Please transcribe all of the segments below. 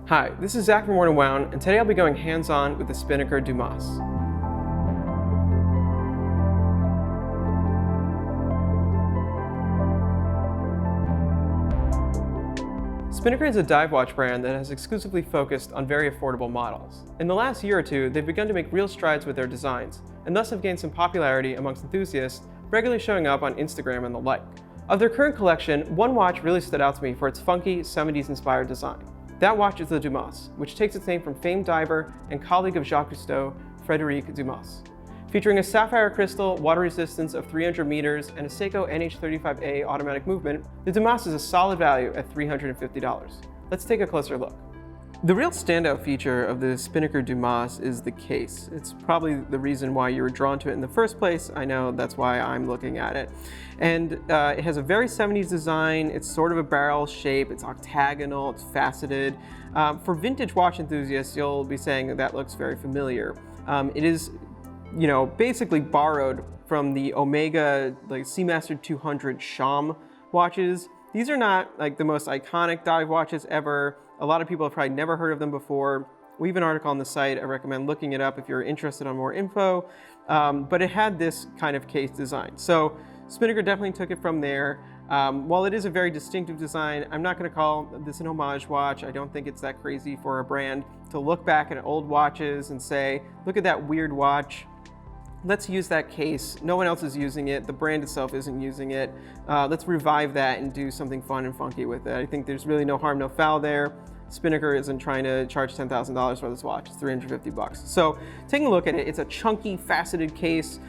Hi, this is Zach from Worn and Wound, and today I'll be going hands-on with the Spinnaker Dumas. Spinnaker is a dive watch brand that has exclusively focused on very affordable models. In the last year or two, they've begun to make real strides with their designs, and thus have gained some popularity amongst enthusiasts, regularly showing up on Instagram and the like. Of their current collection, one watch really stood out to me for its funky, 70s-inspired design. That watch is the Dumas, which takes its name from famed diver and colleague of Jacques Cousteau, Frédéric Dumas. Featuring a sapphire crystal, water resistance of 300 meters, and a Seiko NH35A automatic movement, the Dumas is a solid value at $350. Let's take a closer look. The real standout feature of the Spinnaker Dumas is the case. It's probably the reason why you were drawn to it in the first place. I know that's why I'm looking at it. And it has a very 70s design. It's sort of a barrel shape. It's octagonal. It's faceted. For vintage watch enthusiasts, you'll be saying that looks very familiar. It is, basically borrowed from the Omega Seamaster 200 Sham watches. These are not the most iconic dive watches ever. A lot of people have probably never heard of them before. We have an article on the site. I recommend looking it up if you're interested on more info. But it had this kind of case design. So Spinnaker definitely took it from there. While it is a very distinctive design, I'm not going to call this an homage watch. I don't think it's that crazy for a brand to look back at old watches and say, look at that weird watch. Let's use that case. No one else is using it. The brand itself isn't using it. Let's revive that and do something fun and funky with it. I think there's really no harm, no foul there. Spinnaker isn't trying to charge $10,000 for this watch. It's $350. So taking a look at it, it's a chunky, faceted case.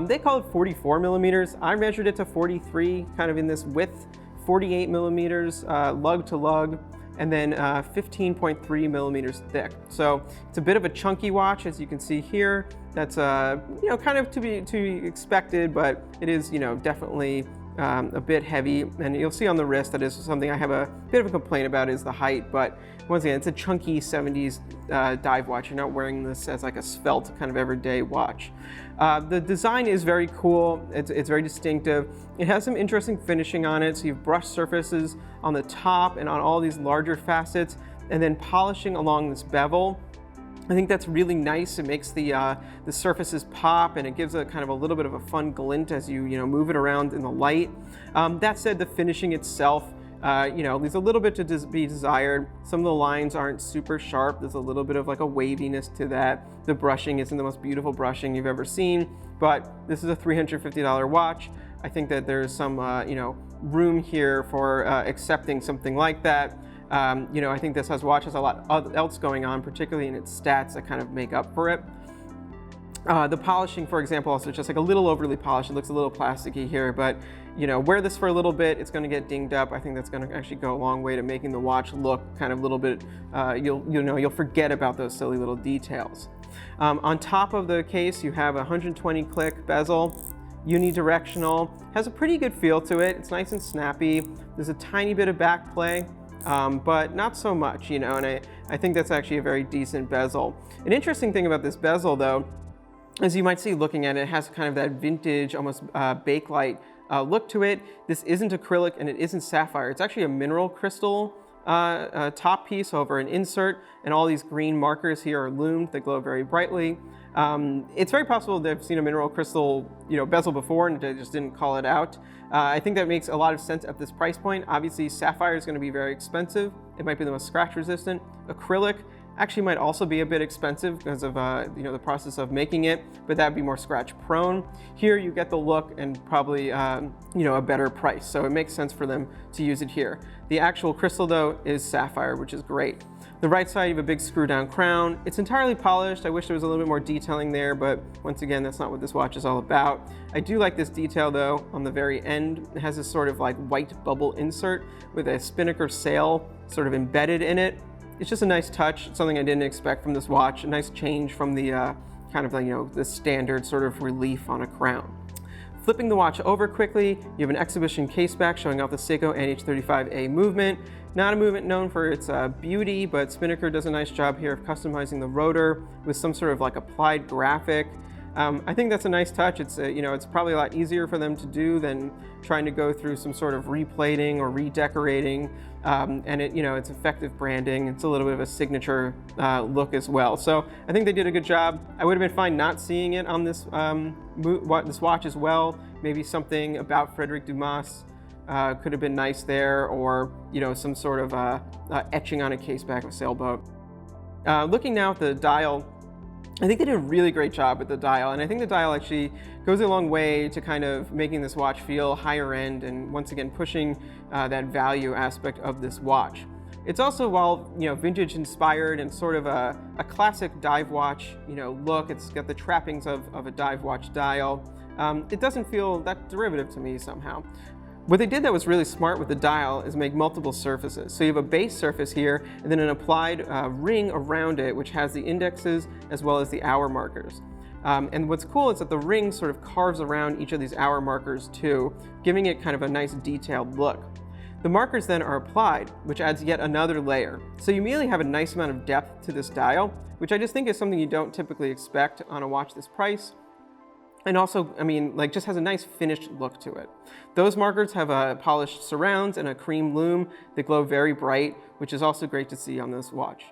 They call it 44 millimeters. I measured it to 43, kind of in this width, 48 millimeters, lug to lug, and then 15.3 millimeters thick. So it's a bit of a chunky watch, as you can see here. That's kind of to be expected, but it is definitely a bit heavy. And you'll see on the wrist that is something I have a bit of a complaint about is the height. But once again, it's a chunky 70s dive watch. You're not wearing this as like a svelte kind of everyday watch. The design is very cool. It's very distinctive. It has some interesting finishing on it. So you have brushed surfaces on the top and on all these larger facets, and then polishing along this bevel. I think that's really nice. It makes the surfaces pop, and it gives a kind of a little bit of a fun glint as you move it around in the light. That said, the finishing itself leaves a little bit to be desired. Some of the lines aren't super sharp. There's a little bit of like a waviness to that. The brushing isn't the most beautiful brushing you've ever seen, but this is a $350 watch. I think that there's some room here for accepting something like that. I think this watch has a lot else going on, particularly in its stats that kind of make up for it. The polishing, for example, also just like a little overly polished. It looks a little plasticky here, but wear this for a little bit, it's going to get dinged up. I think that's going to actually go a long way to making the watch look kind of a little bit. You'll forget about those silly little details. On top of the case, you have a 120 click bezel, unidirectional. Has a pretty good feel to it. It's nice and snappy. There's a tiny bit of back play. But not so much, and I think that's actually a very decent bezel. An interesting thing about this bezel, though, as you might see looking at it, it has kind of that vintage, almost bakelite look to it. This isn't acrylic and it isn't sapphire. It's actually a mineral crystal top piece over an insert, and all these green markers here are lumed. They glow very brightly. It's very possible they've seen a mineral crystal bezel before and they just didn't call it out. I think that makes a lot of sense at this price point. Obviously, sapphire is going to be very expensive. It might be the most scratch resistant. Acrylic actually might also be a bit expensive because of the process of making it, but that'd be more scratch prone. Here you get the look and probably a better price, so it makes sense for them to use it here. The actual crystal, though, is sapphire, which is great. The right side, you have a big screw down crown. It's entirely polished. I wish there was a little bit more detailing there, but once again, that's not what this watch is all about. I do like this detail, though, on the very end. It has this sort of like white bubble insert with a Spinnaker sail sort of embedded in it. It's just a nice touch, something I didn't expect from this watch. A nice change from the kind of the standard sort of relief on a crown. Flipping the watch over quickly, you have an exhibition case back showing off the Seiko NH35A movement. Not a movement known for its beauty, but Spinnaker does a nice job here of customizing the rotor with some sort of like applied graphic. I think that's a nice touch. It's it's probably a lot easier for them to do than trying to go through some sort of replating or redecorating, and it's effective branding. It's a little bit of a signature look as well. So I think they did a good job. I would have been fine not seeing it on this this watch as well. Maybe something about Frederick Dumas could have been nice there, or some sort of etching on a case back of a sailboat. Looking now at the dial, I think they did a really great job with the dial, and I think the dial actually goes a long way to kind of making this watch feel higher end and once again pushing that value aspect of this watch. It's also, while vintage inspired and sort of a classic dive watch look, it's got the trappings of a dive watch dial. It doesn't feel that derivative to me somehow. What they did that was really smart with the dial is make multiple surfaces. So you have a base surface here and then an applied ring around it, which has the indexes as well as the hour markers. And what's cool is that the ring sort of carves around each of these hour markers too, giving it kind of a nice detailed look. The markers then are applied, which adds yet another layer. So you immediately have a nice amount of depth to this dial, which I just think is something you don't typically expect on a watch this price. And also, just has a nice finished look to it. Those markers have polished surrounds and a cream lume that glow very bright, which is also great to see on this watch.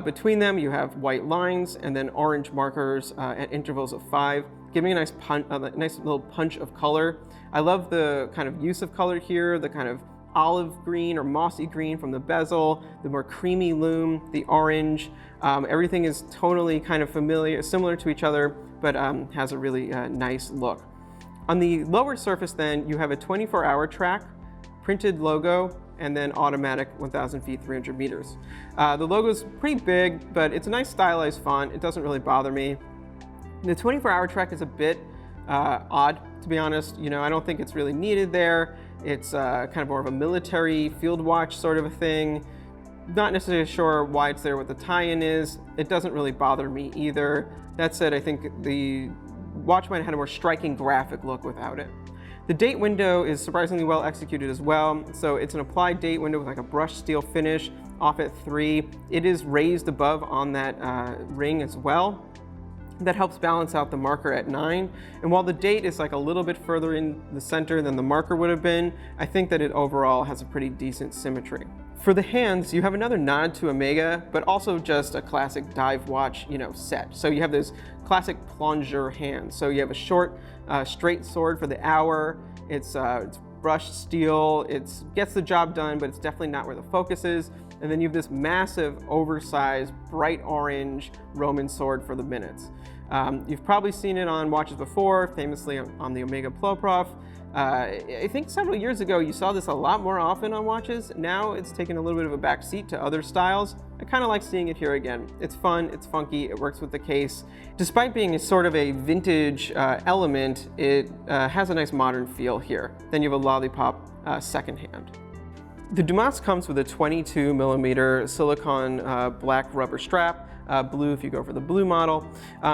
Between them, you have white lines and then orange markers at intervals of 5, giving a nice little punch of color. I love the kind of use of color here, the kind of olive green or mossy green from the bezel, the more creamy lume, the orange. Everything is tonally kind of similar to each other, but has a really nice look. On the lower surface then, you have a 24-hour track, printed logo, and then automatic 1,000 feet, 300 meters. The logo's pretty big, but it's a nice stylized font. It doesn't really bother me. The 24-hour track is a bit odd, to be honest. I don't think it's really needed there. It's kind of more of a military field watch sort of a thing. Not necessarily sure why it's there, what the tie-in is. It doesn't really bother me either. That said, I think the watch might have had a more striking graphic look without it. The date window is surprisingly well executed as well. So it's an applied date window with like a brushed steel finish off at 3. It is raised above on that ring as well. That helps balance out the marker at 9. And while the date is like a little bit further in the center than the marker would have been, I think that it overall has a pretty decent symmetry. For the hands, you have another nod to Omega, but also just a classic dive watch, set. So you have those classic plunger hands. So you have a short, straight sword for the hour. It's brushed steel. It gets the job done, but it's definitely not where the focus is. And then you have this massive, oversized, bright orange Roman sword for the minutes. You've probably seen it on watches before, famously on the Omega Ploprof. I think several years ago you saw this a lot more often on watches. Now it's taken a little bit of a back seat to other styles. I kind of like seeing it here again. It's fun, it's funky, it works with the case. Despite being a sort of a vintage element, it has a nice modern feel here. Then you have a lollipop second hand. The Dumas comes with a 22 millimeter silicone black rubber strap, blue if you go for the blue model.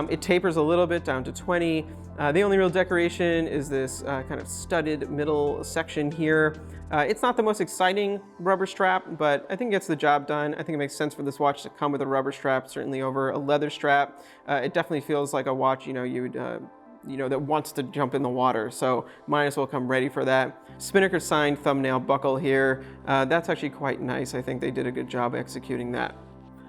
It tapers a little bit down to 20. The only real decoration is this kind of studded middle section here. It's not the most exciting rubber strap, but I think it gets the job done. I think it makes sense for this watch to come with a rubber strap, certainly over a leather strap. It definitely feels like a watch that wants to jump in the water, so might as well come ready for that. Spinnaker signed thumbnail buckle here. That's actually quite nice. I think they did a good job executing that.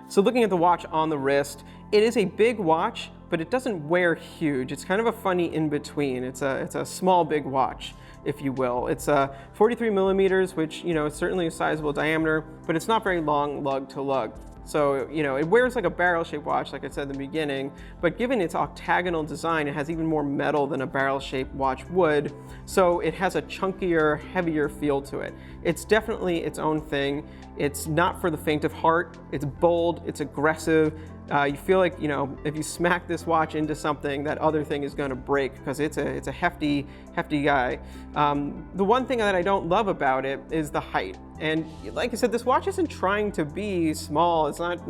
So looking at the watch on the wrist, it is a big watch, but it doesn't wear huge. It's kind of a funny in-between. It's a small, big watch, if you will. It's 43 millimeters, which is certainly a sizable diameter, but it's not very long lug to lug. So, it wears like a barrel-shaped watch, like I said in the beginning, but given its octagonal design, it has even more metal than a barrel-shaped watch would, so it has a chunkier, heavier feel to it. It's definitely its own thing. It's not for the faint of heart. It's bold, it's aggressive. You feel like, if you smack this watch into something, that other thing is going to break because it's a hefty guy. The one thing that I don't love about it is the height. And like I said, this watch isn't trying to be small. It's not,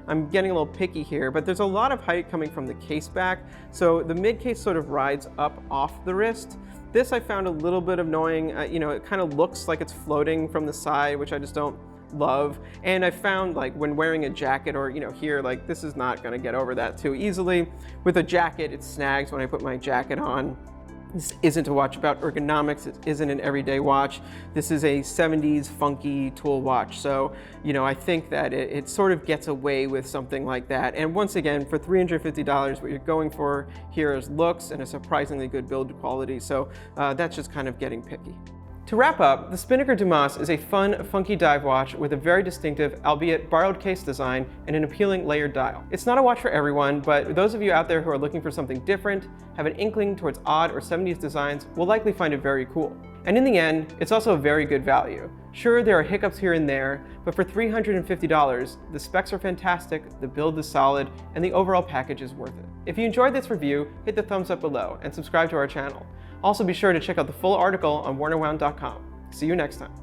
I'm getting a little picky here, but there's a lot of height coming from the case back. So the mid case sort of rides up off the wrist. This I found a little bit annoying. It kind of looks like it's floating from the side, which I just don't love. And I found like when wearing a jacket or, here, like this is not gonna get over that too easily. With a jacket, it snags when I put my jacket on. This isn't a watch about ergonomics. It isn't an everyday watch. This is a 70s funky tool watch. So, I think that it sort of gets away with something like that. And once again, for $350, what you're going for here is looks and a surprisingly good build quality. So that's just kind of getting picky. To wrap up, the Spinnaker Dumas is a fun, funky dive watch with a very distinctive, albeit borrowed case design and an appealing layered dial. It's not a watch for everyone, but those of you out there who are looking for something different, have an inkling towards odd or 70s designs, will likely find it very cool. And in the end, it's also a very good value. Sure, there are hiccups here and there, but for $350, the specs are fantastic, the build is solid, and the overall package is worth it. If you enjoyed this review, hit the thumbs up below and subscribe to our channel. Also be sure to check out the full article on WarnerWound.com. See you next time.